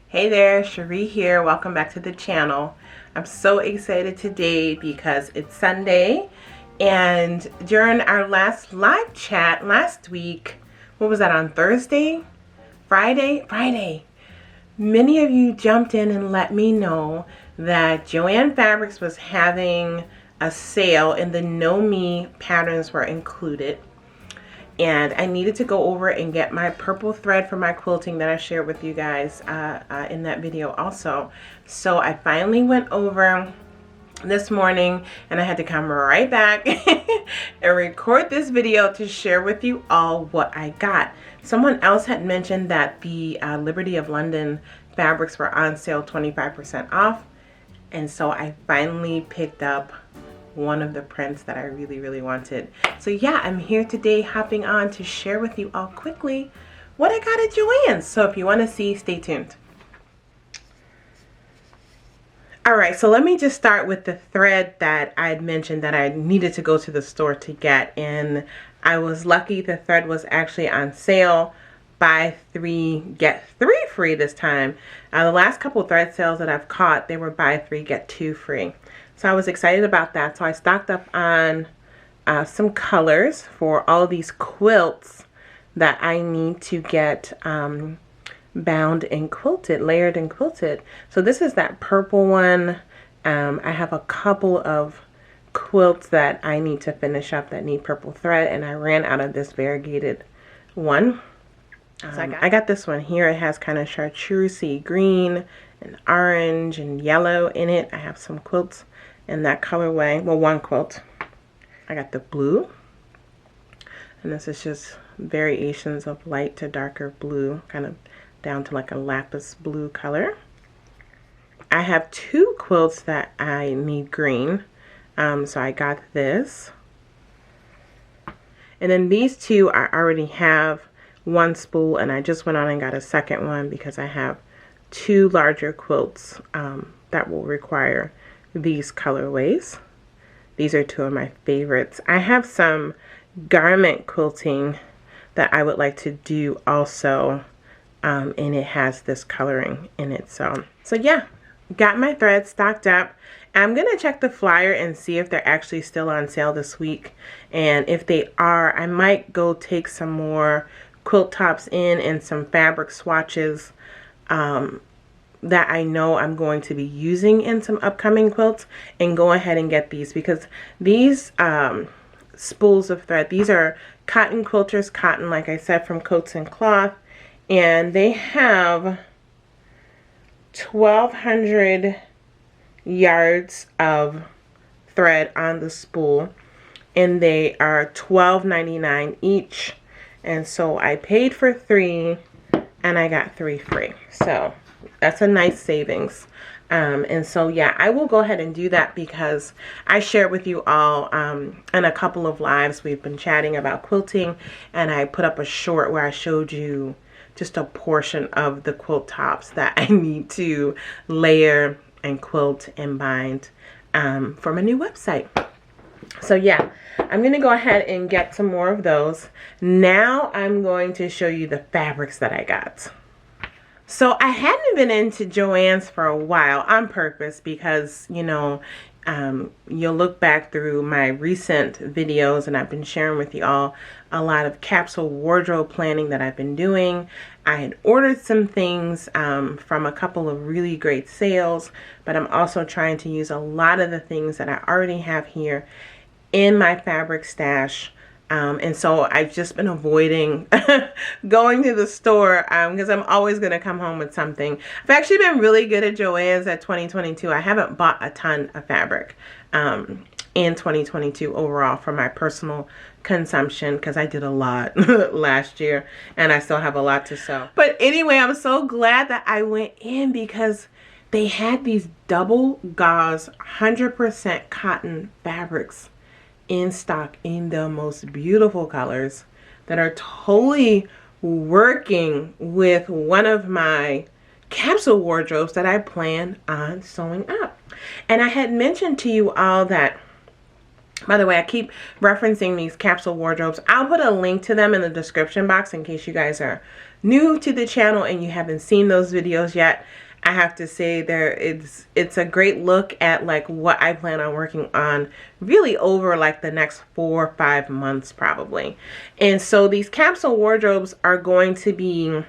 Hey there, Cherie here. Welcome back to the channel. I'm so excited today because it's Sunday, and during our last live chat last week, what was that, on Thursday? Friday. Many of you jumped in and let me know that Joann Fabrics was having a sale and the Know Me patterns were included. And I needed to go over and get my purple thread for my quilting that I shared with you guys in that video also. So I finally went over this morning and I had to come right back and record this video to share with you all what I got. Someone else had mentioned that the Liberty of London fabrics were on sale 25% off. And so I finally picked up one of the prints that I really wanted. So yeah, I'm here today hopping on to share with you all quickly what I got at Joann's. So if you want to see, stay tuned. Alright, so let me just start with the thread that I had mentioned that I needed to go to the store to get, and I was lucky the thread was actually on sale. Buy 3 get 3 free this time. The last couple thread sales that I've caught, they were buy 3 get 2 free. So I was excited about that. So I stocked up on some colors for all these quilts that I need to get bound and quilted, layered and quilted. So this is that purple one. I have a couple of quilts that I need to finish up that need purple thread, and I ran out of this variegated one. So I got this one here. It has kind of chartreusey green and orange and yellow in it. I have some quilts in that colorway. Well, one quilt. I got the blue, and this is just variations of light to darker blue, kind of down to like a lapis blue color. I have 2 quilts that I need green, so I got this. And then these 2 I already have one spool, and I just went on and got a second one because I have 2 larger quilts that will require these colorways. These are 2 of my favorites. I have some garment quilting that I would like to do also, and it has this coloring in it. So yeah, got my threads stocked up. I'm gonna check the flyer and see if they're actually still on sale this week, and if they are, I might go take some more quilt tops in and some fabric swatches that I know I'm going to be using in some upcoming quilts, and go ahead and get these, because these spools of thread, these are cotton quilters cotton, like I said, from Coats and Cloth, and they have 1,200 yards of thread on the spool, and they are $12.99 each. And so I paid for 3 and I got 3 free. So that's a nice savings. And so yeah, I will go ahead and do that because I shared with you all in a couple of lives we've been chatting about quilting, and I put up a short where I showed you just a portion of the quilt tops that I need to layer and quilt and bind for my new website. So yeah, I'm going to go ahead and get some more of those. Now I'm going to show you the fabrics that I got. So I hadn't been into Joann's for a while on purpose because, you know, you'll look back through my recent videos and I've been sharing with you all a lot of capsule wardrobe planning that I've been doing. I had ordered some things from a couple of really great sales, but I'm also trying to use a lot of the things that I already have here in my fabric stash. And so I've just been avoiding going to the store because I'm always going to come home with something. I've actually been really good at Joann's at 2022. I haven't bought a ton of fabric in 2022 overall for my personal consumption because I did a lot last year and I still have a lot to sew. But anyway, I'm so glad that I went in because they had these double gauze 100% cotton fabrics in stock in the most beautiful colors that are totally working with one of my capsule wardrobes that I plan on sewing up. And I had mentioned to you all that By the way, I keep referencing these capsule wardrobes. I'll put a link to them in the description box in case you guys are new to the channel and you haven't seen those videos yet. I have to say it's a great look at like what I plan on working on really over like the next 4 or 5 months probably. And so these capsule wardrobes are going to be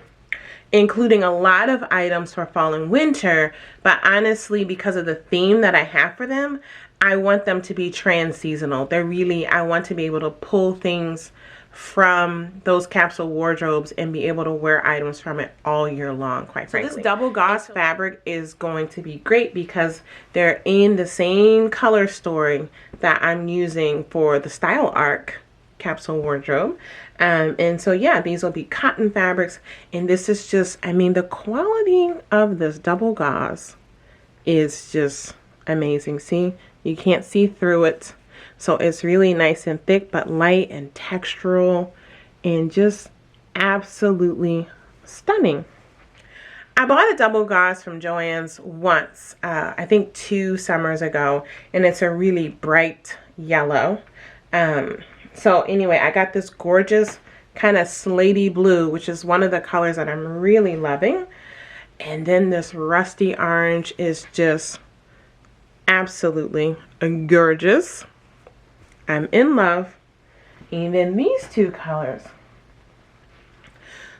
including a lot of items for fall and winter, but honestly, because of the theme that I have for them, I want them to be trans-seasonal. I want to be able to pull things from those capsule wardrobes and be able to wear items from it all year long, quite frankly. So this double gauze fabric is going to be great because they're in the same color story that I'm using for the Style Arc capsule wardrobe. And so yeah, these will be cotton fabrics, and this is just, I mean, the quality of this double gauze is just amazing. See, you can't see through it, so it's really nice and thick but light and textural and just absolutely stunning. I bought a double gauze from Joann's once, I think 2 summers ago, and it's a really bright yellow. So anyway, I got this gorgeous kind of slatey blue, which is one of the colors that I'm really loving. And then this rusty orange is just absolutely gorgeous. I'm in love. And then these 2 colors.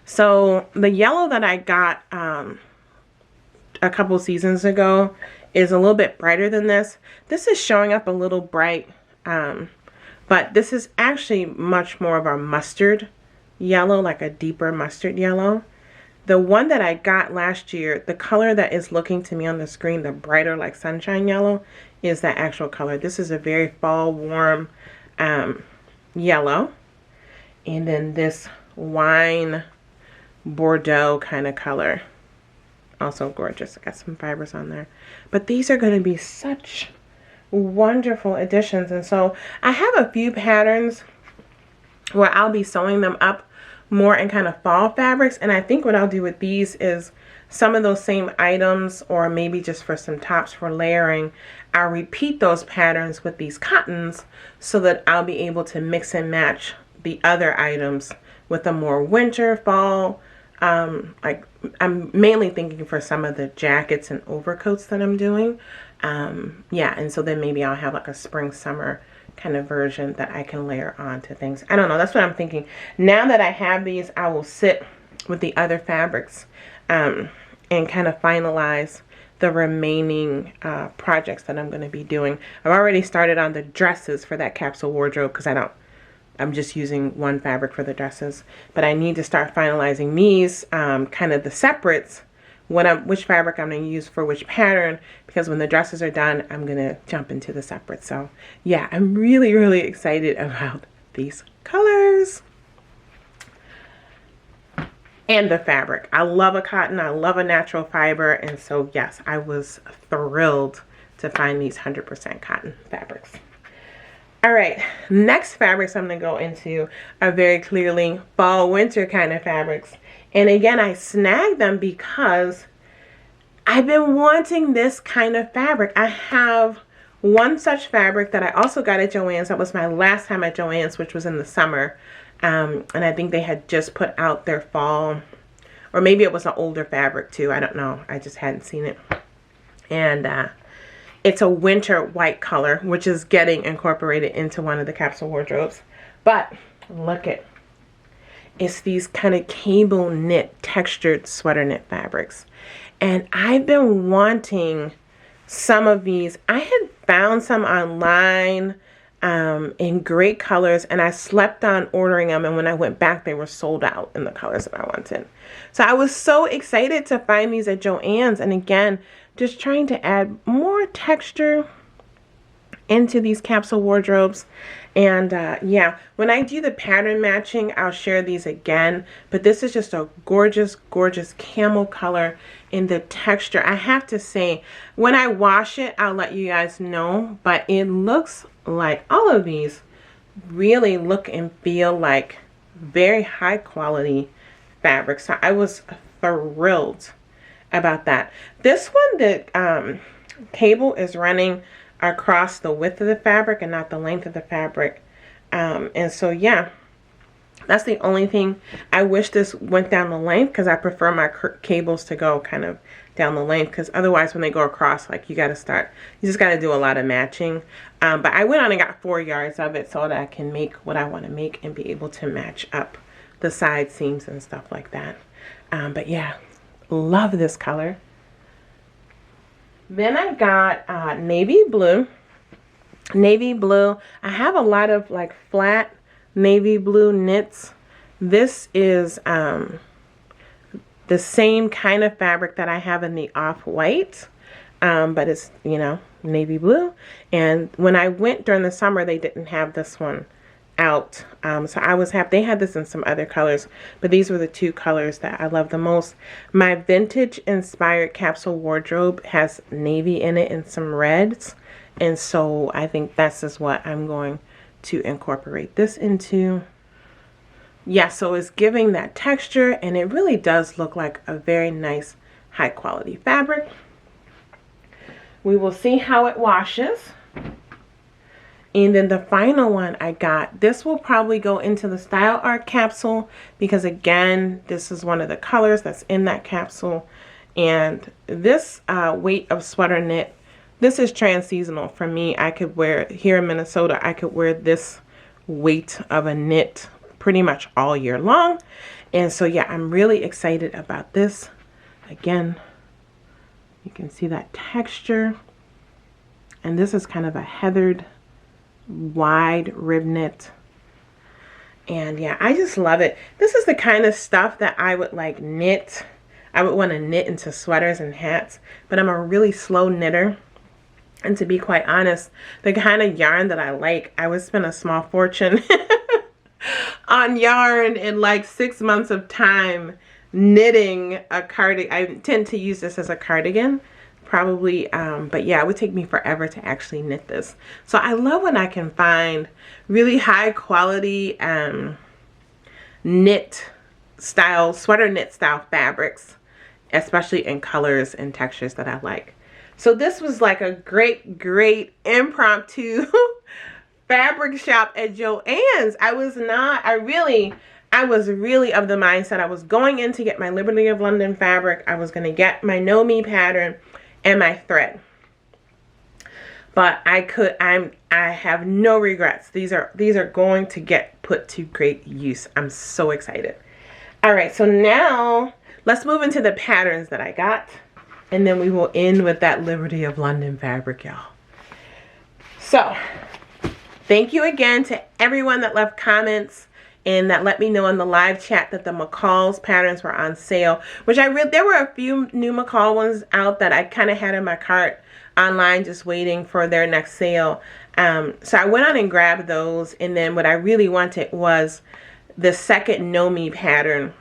So the yellow that I got a couple seasons ago is a little bit brighter than this. This is showing up a little bright. But this is actually much more of a mustard yellow, like a deeper mustard yellow. The one that I got last year, the color that is looking to me on the screen, the brighter like sunshine yellow, is that actual color. This is a very fall warm yellow. And then this wine Bordeaux kind of color. Also gorgeous. I got some fibers on there. But these are going to be such wonderful additions. And so I have a few patterns where I'll be sewing them up more in kind of fall fabrics, and I think what I'll do with these is some of those same items, or maybe just for some tops for layering, I'll repeat those patterns with these cottons so that I'll be able to mix and match the other items with a more winter fall. Like I'm mainly thinking for some of the jackets and overcoats that I'm doing. Yeah, and so then maybe I'll have like a spring summer kind of version that I can layer onto things. I don't know, that's what I'm thinking. Now that I have these, I will sit with the other fabrics and kind of finalize the remaining projects that I'm going to be doing. I've already started on the dresses for that capsule wardrobe because I'm just using one fabric for the dresses, but I need to start finalizing these kind of the separates, which fabric I'm going to use for which pattern, because when the dresses are done, I'm going to jump into the separates. So yeah, I'm really, really excited about these colors. And the fabric. I love a cotton, I love a natural fiber, and so yes, I was thrilled to find these 100% cotton fabrics. All right, next fabrics I'm going to go into are very clearly fall winter kind of fabrics. And again, I snagged them because I've been wanting this kind of fabric. I have one such fabric that I also got at Joann's. That was my last time at Joann's, which was in the summer. And I think they had just put out their fall, or maybe it was an older fabric too. I don't know. I just hadn't seen it. And it's a winter white color, which is getting incorporated into one of the capsule wardrobes. But look at, it's these kind of cable knit textured sweater knit fabrics. And I've been wanting some of these. I had found some online in great colors, and I slept on ordering them, and when I went back they were sold out in the colors that I wanted. So I was so excited to find these at Joann's, and again, just trying to add more texture into these capsule wardrobes. And yeah, when I do the pattern matching, I'll share these again, but this is just a gorgeous, gorgeous camel color in the texture. I have to say, when I wash it, I'll let you guys know, but it looks like all of these really look and feel like very high quality fabrics. So I was thrilled about that. This one, the cable is running across the width of the fabric and not the length of the fabric. And so yeah, that's the only thing. I wish this went down the length because I prefer my cables to go kind of down the length, because otherwise when they go across, like, you just got to do a lot of matching. But I went on and got 4 yards of it so that I can make what I want to make and be able to match up the side seams and stuff like that. But yeah, love this color. Then I got navy blue. Navy blue. I have a lot of like flat navy blue knits. This is the same kind of fabric that I have in the off-white, but it's, you know, navy blue. And when I went during the summer, they didn't have this one out, so I was happy. They had this in some other colors, but these were the 2 colors that I love the most. My vintage inspired capsule wardrobe has navy in it and some reds, and so I think this is what I'm going to incorporate this into. Yeah, so it's giving that texture, and it really does look like a very nice high quality fabric. We will see how it washes. And then the final one I got, this will probably go into the Style Art capsule, because again, this is one of the colors that's in that capsule. And this weight of sweater knit, this is trans-seasonal for me. I could wear, here in Minnesota, I could wear this weight of a knit pretty much all year long. And so yeah, I'm really excited about this. Again, you can see that texture. And this is kind of a heathered wide rib knit. And yeah, I just love it. This is the kind of stuff that I would like knit. I would want to knit into sweaters and hats, but I'm a really slow knitter. And to be quite honest, the kind of yarn that I like, I would spend a small fortune on yarn in like 6 months of time knitting a cardigan. I tend to use this as a cardigan probably, but yeah, it would take me forever to actually knit this. So I love when I can find really high quality knit style, sweater knit style fabrics, especially in colors and textures that I like. So this was like a great impromptu fabric shop at Joann's. I was really of the mindset I was going in to get my Liberty of London fabric. I was going to get my Know Me pattern and my thread. But I have no regrets. These are going to get put to great use. I'm so excited. All right, so now let's move into the patterns that I got, and then we will end with that Liberty of London fabric, y'all. So thank you again to everyone that left comments and that let me know in the live chat that the McCalls patterns were on sale, which there were a few new McCall ones out that I kind of had in my cart online just waiting for their next sale. So I went on and grabbed those, and then what I really wanted was the second Know Me pattern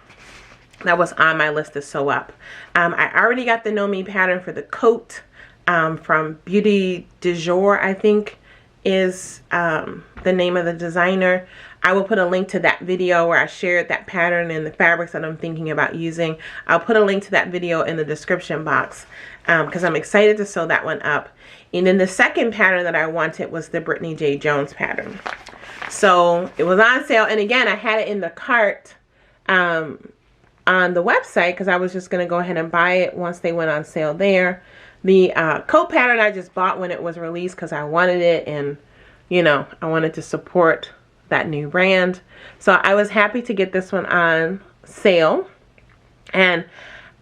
that was on my list to sew up. I already got the Know Me pattern for the coat from Beauty du Jour, I think is the name of the designer. I will put a link to that video where I shared that pattern and the fabrics that I'm thinking about using. I'll put a link to that video in the description box because I'm excited to sew that one up. And then the second pattern that I wanted was the Brittany J. Jones pattern. So it was on sale, and again, I had it in the cart on the website because I was just going to go ahead and buy it once they went on sale there. The coat pattern I just bought when it was released because I wanted it, and you know, I wanted to support that new brand. So I was happy to get this one on sale. And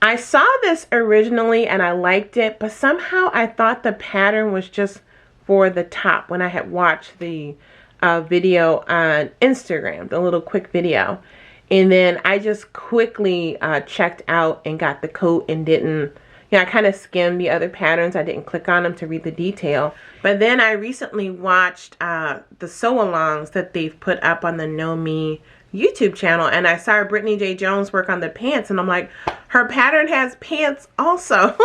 I saw this originally and I liked it, but somehow I thought the pattern was just for the top when I had watched the video on Instagram, the little quick video. And then I just quickly checked out and got the coat and didn't, you know, I kind of skimmed the other patterns. I didn't click on them to read the detail. But then I recently watched the sew-alongs that they've put up on the Know Me YouTube channel, and I saw Brittany J. Jones work on the pants, and I'm like, her pattern has pants also.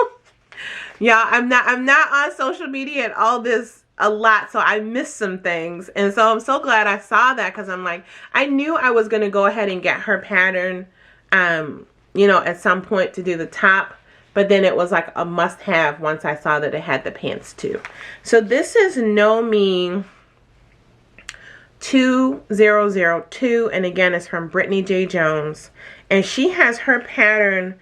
Yeah, I'm not on social media and all this a lot, so I missed some things. And so I'm so glad I saw that, because I'm like, I knew I was going to go ahead and get her pattern, you know, at some point to do the top. but then it was like a must-have once I saw that it had the pants too. So this is Know Me 2002, and again, it's from Brittany J. Jones, and she has her pattern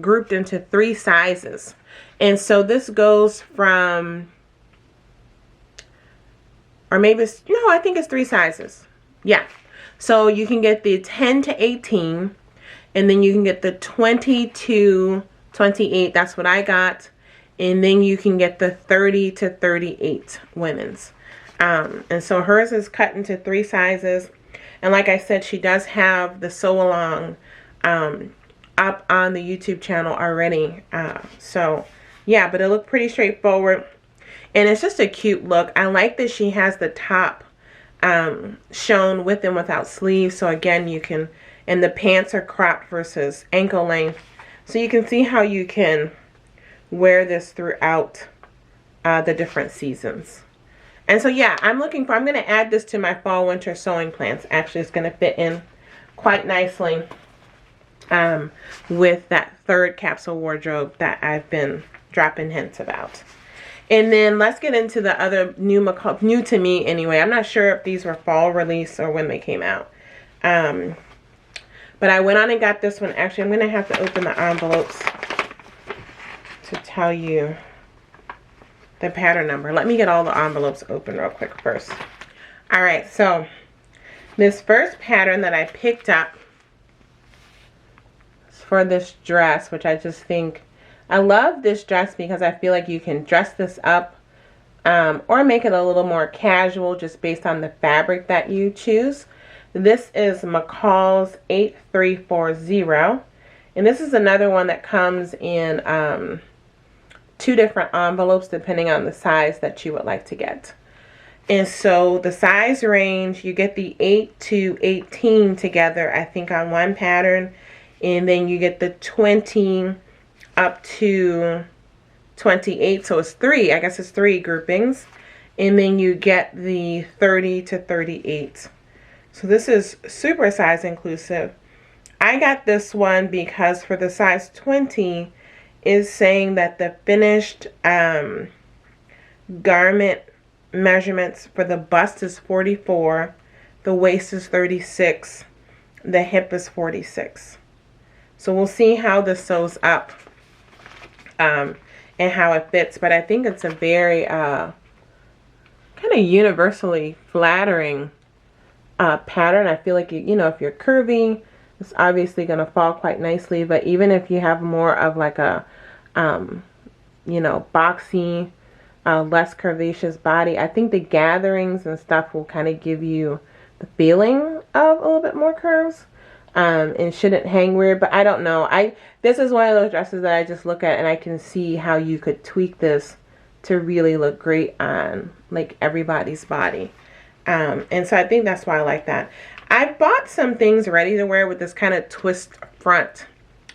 grouped into 3 sizes. And so this goes from, or maybe it's, no, I think it's 3 sizes. Yeah. So you can get the 10 to 18, and then you can get the 20 to 28. That's what I got. And then you can get the 30 to 38 women's. And so hers is cut into 3 sizes. And like I said, she does have the sew along up on the YouTube channel already. So yeah, but it looked pretty straightforward. And it's just a cute look. I like that she has the top shown with and without sleeves. So again, you can, and the pants are cropped versus ankle length. So you can see how you can wear this throughout the different seasons. And so yeah, I'm going to add this to my fall winter sewing plans. Actually, it's going to fit in quite nicely with that 3rd capsule wardrobe that I've been dropping hints about. And then let's get into the other new to me anyway. I'm not sure if these were fall release or when they came out. But I went on and got this one. Actually, I'm going to have to open the envelopes to tell you the pattern number. Let me get all the envelopes open real quick first. All right, so this first pattern that I picked up is for this dress, which I just think, I love this dress because I feel like you can dress this up or make it a little more casual just based on the fabric that you choose. This is McCalls 8340, and this is another one that comes in 2 different envelopes depending on the size that you would like to get. And so the size range, you get the 8 to 18 together, I think, on one pattern, and then you get the 20 up to 28, so it's 3, I guess it's 3 groupings, and then you get the 30 to 38. So this is super size inclusive. I got this one because for the size 20 is saying that the finished garment measurements for the bust is 44, the waist is 36, the hip is 46. So we'll see how this sews up and how it fits, but I think it's a very kind of universally flattering pattern. I feel like, you know, if you're curvy, it's obviously going to fall quite nicely, but even if you have more of like a you know, boxy, less curvaceous body, I think the gatherings and stuff will kind of give you the feeling of a little bit more curves. And shouldn't hang weird, but I don't know. This is one of those dresses that I just look at and I can see how you could tweak this to really look great on like everybody's body. And so I think that's why I like that. I bought some things ready to wear with this kind of twist front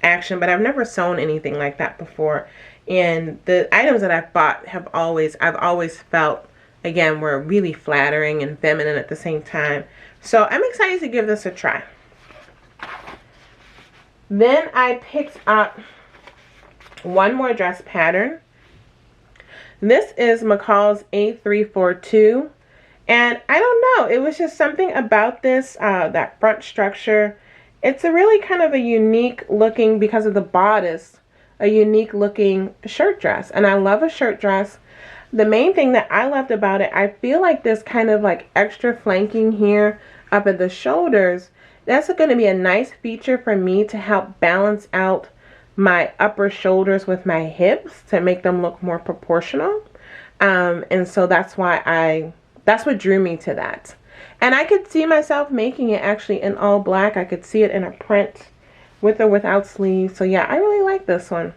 action, but I've never sewn anything like that before. And the items that I've bought I've always felt, again, were really flattering and feminine at the same time. So I'm excited to give this a try. Then I picked up one more dress pattern. This is McCalls 8342. And I don't know, it was just something about this, that front structure. It's a really kind of a unique looking, because of the bodice, a unique looking shirt dress. And I love a shirt dress. The main thing that I loved about it, I feel like this kind of like extra flanking here up at the shoulders, that's going to be a nice feature for me to help balance out my upper shoulders with my hips to make them look more proportional. And so that's why that's what drew me to that. And I could see myself making it actually in all black. I could see it in a print with or without sleeves. So yeah, I really like this one.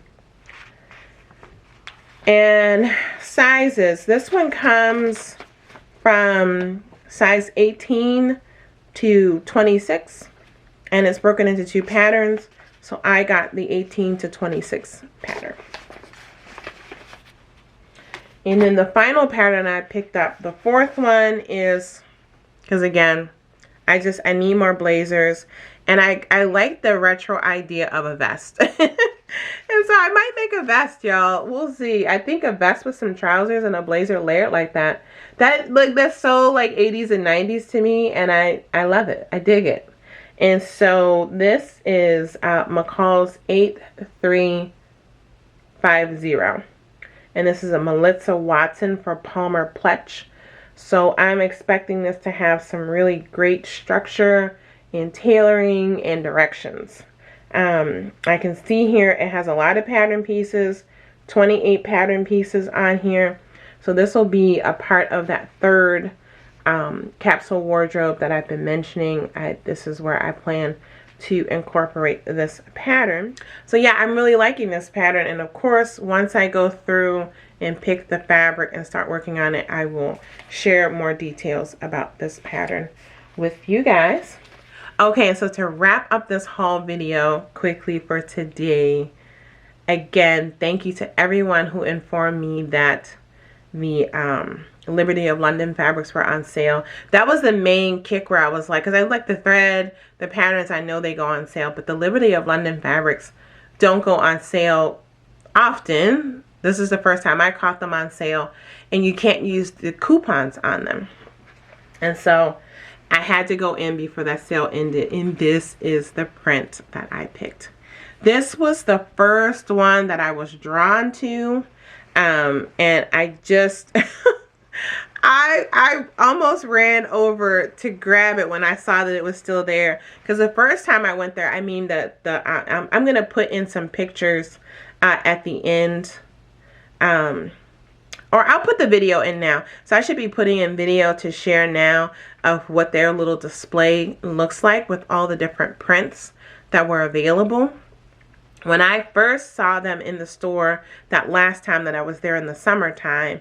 And sizes. This one comes from size 18 to 26. And it's broken into 2 patterns. So I got the 18 to 26 pattern. And then the final pattern I picked up, the 4th one is, because again, I need more blazers. And I like the retro idea of a vest. And so I might make a vest, y'all. We'll see. I think a vest with some trousers and a blazer layered like that. That's so like 80s and 90s to me, and I love it. I dig it. And so this is McCalls 8350. And this is a Melissa Watson for Palmer Pletch. So I'm expecting this to have some really great structure and tailoring and directions. I can see here it has a lot of pattern pieces, 28 pattern pieces on here. So this will be a part of that third capsule wardrobe that I've been mentioning. This is where I plan to incorporate this pattern. So yeah, I'm really liking this pattern, and of course once I go through and pick the fabric and start working on it, I will share more details about this pattern with you guys. Okay, so to wrap up this haul video quickly for today, again, thank you to everyone who informed me that the Liberty of London fabrics were on sale. That was the main kick where I was like, because I like the thread, the patterns, I know they go on sale, but the Liberty of London fabrics don't go on sale often. This is the first time I caught them on sale, and you can't use the coupons on them. And so I had to go in before that sale ended, and this is the print that I picked. This was the first one that I was drawn to, and I just I almost ran over to grab it when I saw that it was still there, because the first time I went there, I mean I'm gonna put in some pictures at the end, or I'll put the video in now. So I should be putting in video to share now of what their little display looks like with all the different prints that were available. When I first saw them in the store that last time that I was there in the summertime,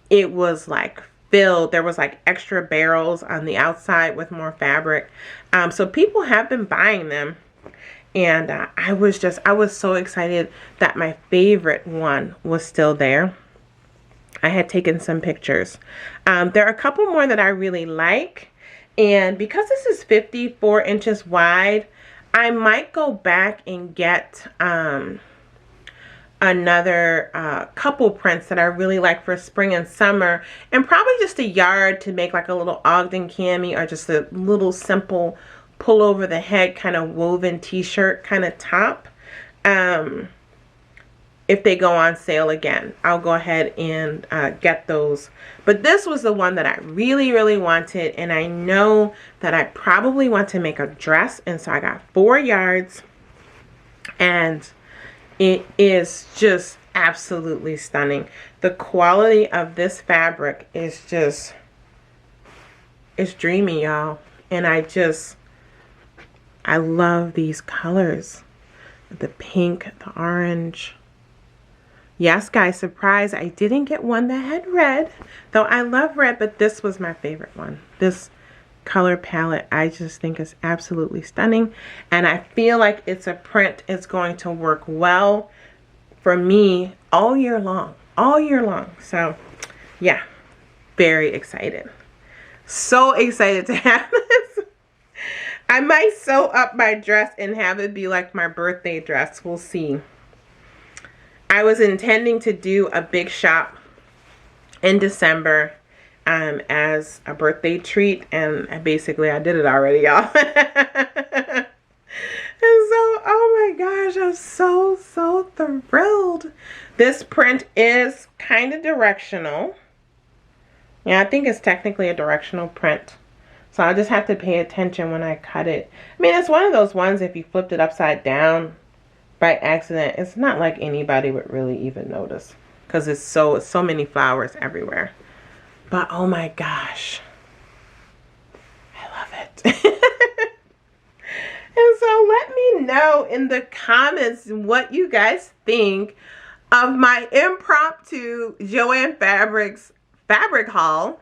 it was like filled. There was like extra barrels on the outside with more fabric. So people have been buying them. And I was so excited that my favorite one was still there. I had taken some pictures. There are a couple more that I really like. And because this is 54 inches wide, I might go back and get another couple prints that I really like for spring and summer. And probably just a yard to make like a little Ogden cami, or just a little simple pull over the head kind of woven t-shirt kind of top. If they go on sale again, I'll go ahead and get those. But this was the one that I really, really wanted, and I know that I probably want to make a dress, and so I got 4 yards, and it is just absolutely stunning. The quality of this fabric is just, it's dreamy, y'all. And I love these colors. The pink, the orange. Yes, guys, surprise, I didn't get one that had red, though I love red, but this was my favorite one. This color palette, I just think is absolutely stunning, and I feel like it's a print it's going to work well for me all year long. So, yeah, very excited. So excited to have this. I might sew up my dress and have it be like my birthday dress. We'll see. I was intending to do a big shop in December as a birthday treat, and basically I did it already, y'all. And so, oh my gosh, I'm so thrilled. This print is kind of directional. Yeah, I think it's technically a directional print. So I'll just have to pay attention when I cut it. I mean, it's one of those ones, if you flipped it upside down by accident, it's not like anybody would really even notice, because it's so many flowers everywhere. But oh my gosh, I love it. And so let me know in the comments what you guys think of my impromptu Joann Fabrics fabric haul.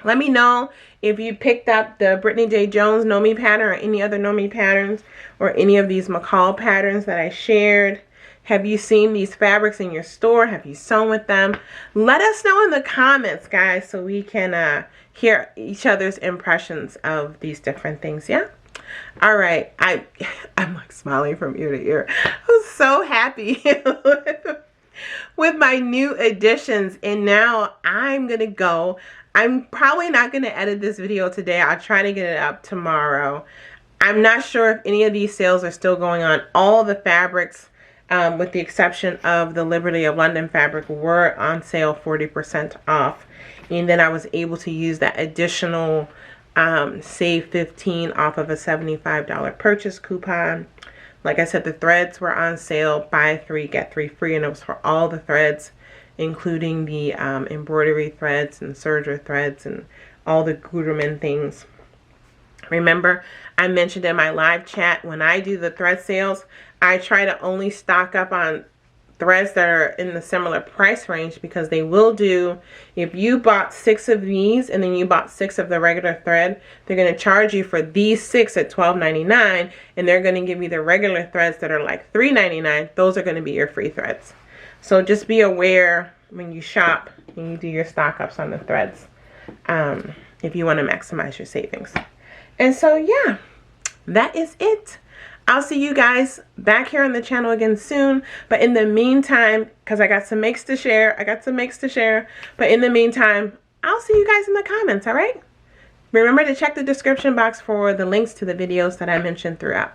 Let me know if you picked up the Brittany J. Jones Know Me pattern, or any other Know Me patterns, or any of these McCall patterns that I shared. Have you seen these fabrics in your store? Have you sewn with them? Let us know in the comments, guys, so we can hear each other's impressions of these different things, yeah? All right, I'm like smiling from ear to ear. I'm so happy with my new additions, and now I'm gonna go. I'm probably not gonna edit this video today. I'll try to get it up tomorrow. I'm not sure if any of these sales are still going on. All the fabrics, with the exception of the Liberty of London fabric, were on sale 40% off. And then I was able to use that additional save 15 off of a $75 purchase coupon. Like I said, the threads were on sale, buy 3 get 3 free, and it was for all the threads, including the embroidery threads and serger threads and all the Gutermann things. Remember, I mentioned in my live chat, when I do the thread sales, I try to only stock up on threads that are in the similar price range, because they will do, if you bought 6 of these and then you bought 6 of the regular thread, they're going to charge you for these 6 at $12.99, and they're going to give you the regular threads that are like $3.99. Those are going to be your free threads. So just be aware when you shop and you do your stock ups on the threads, if you want to maximize your savings. And so yeah, that is it. I'll see you guys back here on the channel again soon. But in the meantime, because I got some makes to share, but in the meantime, I'll see you guys in the comments, all right? Remember to check the description box for the links to the videos that I mentioned throughout.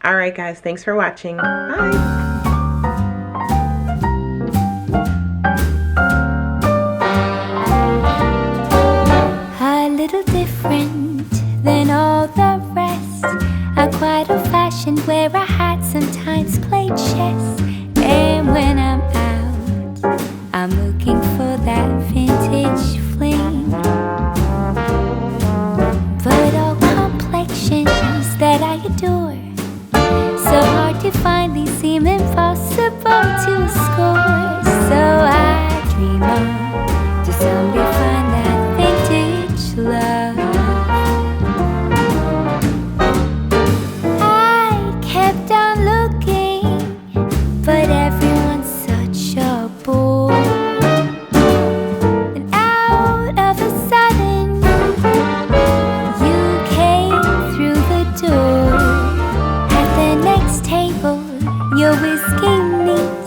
All right, guys, thanks for watching. Bye. Than all the rest, I'm quite old-fashioned, where I had sometimes played chess. And when I'm out, I'm looking for that vintage fling. But all complexions that I adore, so hard to find, these seem impossible to score. So I dream on to someday find that vintage love. But everyone's such a bore, and out of a sudden you came through the door. At the next table, your whiskey neat,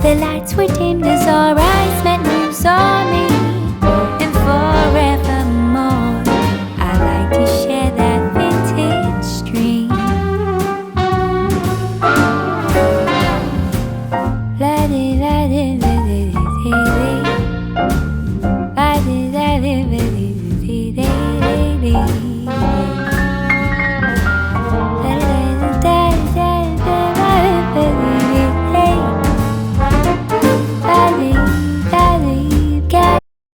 the lights were dimmed as our eyes met, and you saw me. And forevermore, I like to share that vintage dream. La